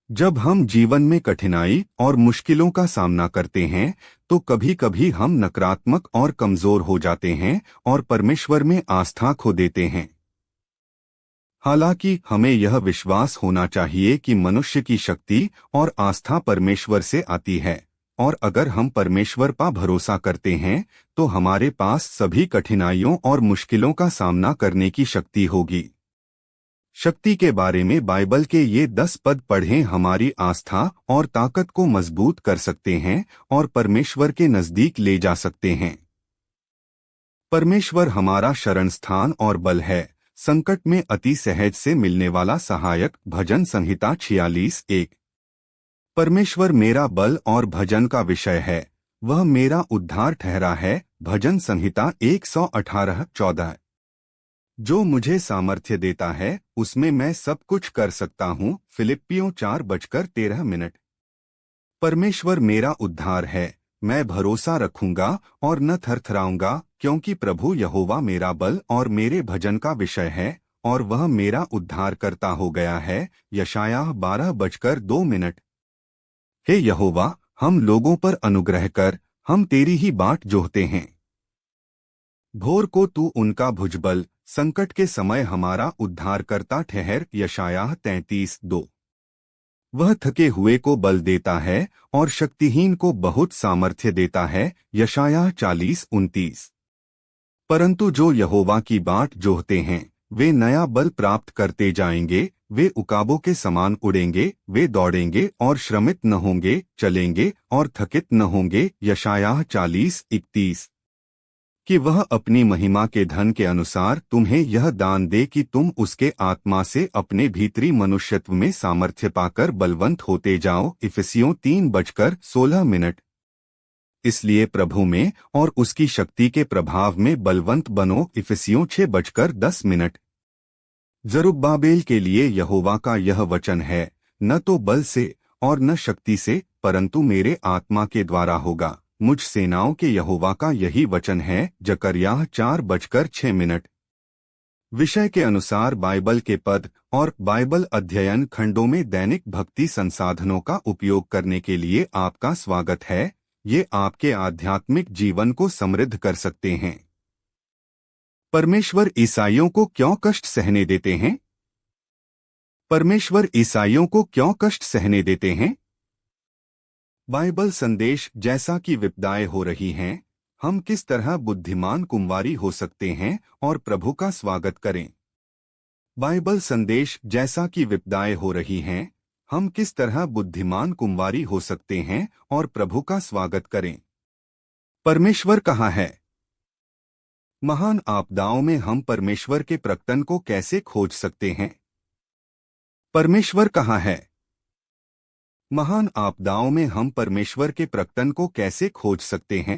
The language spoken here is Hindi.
जब हम जीवन में कठिनाई और मुश्किलों का सामना करते हैं तो कभी कभी हम नकारात्मक और कमजोर हो जाते हैं और परमेश्वर में आस्था खो देते हैं। हालांकि हमें यह विश्वास होना चाहिए कि मनुष्य की शक्ति और आस्था परमेश्वर से आती है, और अगर हम परमेश्वर पर भरोसा करते हैं तो हमारे पास सभी कठिनाइयों और मुश्किलों का सामना करने की शक्ति होगी। शक्ति के बारे में बाइबल के ये 10 पद पढ़ें हमारी आस्था और ताकत को मजबूत कर सकते हैं और परमेश्वर के नजदीक ले जा सकते हैं। परमेश्वर हमारा शरण स्थान और बल है, संकट में अति सहज से मिलने वाला सहायक। भजन संहिता 46:1। परमेश्वर मेरा बल और भजन का विषय है, वह मेरा उद्धार ठहरा है। भजन संहिता 118:14। जो मुझे सामर्थ्य देता है उसमें मैं सब कुछ कर सकता हूँ। फिलिप्पियों 4:13। परमेश्वर मेरा उद्धार है, मैं भरोसा रखूंगा और न थरथराऊंगा, क्योंकि प्रभु यहोवा मेरा बल और मेरे भजन का विषय है और वह मेरा उद्धार करता हो गया है। यशायाह 12:2। हे यहोवा, हम लोगों पर अनुग्रह कर, हम तेरी ही बाट जोहते हैं। भोर को तू उनका भुजबल, संकट के समय हमारा उद्धारकर्ता ठहर। यशायाह 33:2। वह थके हुए को बल देता है और शक्तिहीन को बहुत सामर्थ्य देता है। यशायाह 40:29। परंतु जो यहोवा की बाट जोहते हैं वे नया बल प्राप्त करते जाएंगे, वे उकाबों के समान उड़ेंगे, वे दौड़ेंगे और श्रमित न होंगे, चलेंगे और थकित न होंगे। यशायाह 40:31। कि वह अपनी महिमा के धन के अनुसार तुम्हें यह दान दे कि तुम उसके आत्मा से अपने भीतरी मनुष्यत्व में सामर्थ्य पाकर बलवंत होते जाओ। इफिसियों 3:16। इसलिए प्रभु में और उसकी शक्ति के प्रभाव में बलवंत बनो। इफिसियों 6:10। जरुब्बाबेल के लिए यहोवा का यह वचन है, न तो बल से और न शक्ति से, परंतु मेरे आत्मा के द्वारा होगा। मुझ सेनाओं के यहोवा का यही वचन है। जकर्याह 4:6। विषय के अनुसार बाइबल के पद और बाइबल अध्ययन खंडों में दैनिक भक्ति संसाधनों का उपयोग करने के लिए आपका स्वागत है। ये आपके आध्यात्मिक जीवन को समृद्ध कर सकते हैं। परमेश्वर ईसाइयों को क्यों कष्ट सहने देते हैं? परमेश्वर ईसाइयों को क्यों कष्ट सहने देते हैं? बाइबल संदेश जैसा कि विपदाएं हो रही हैं, हम किस तरह बुद्धिमान कुंवारी हो सकते हैं और प्रभु का स्वागत करें। बाइबल संदेश जैसा कि विपदाएं हो रही हैं, हम किस तरह बुद्धिमान कुंवारी हो सकते हैं और प्रभु का स्वागत करें। परमेश्वर कहाँ है? महान आपदाओं में हम परमेश्वर के प्रकटन को कैसे खोज सकते हैं? परमेश्वर कहाँ है? महान आपदाओं में हम परमेश्वर के प्रकटन को कैसे खोज सकते हैं?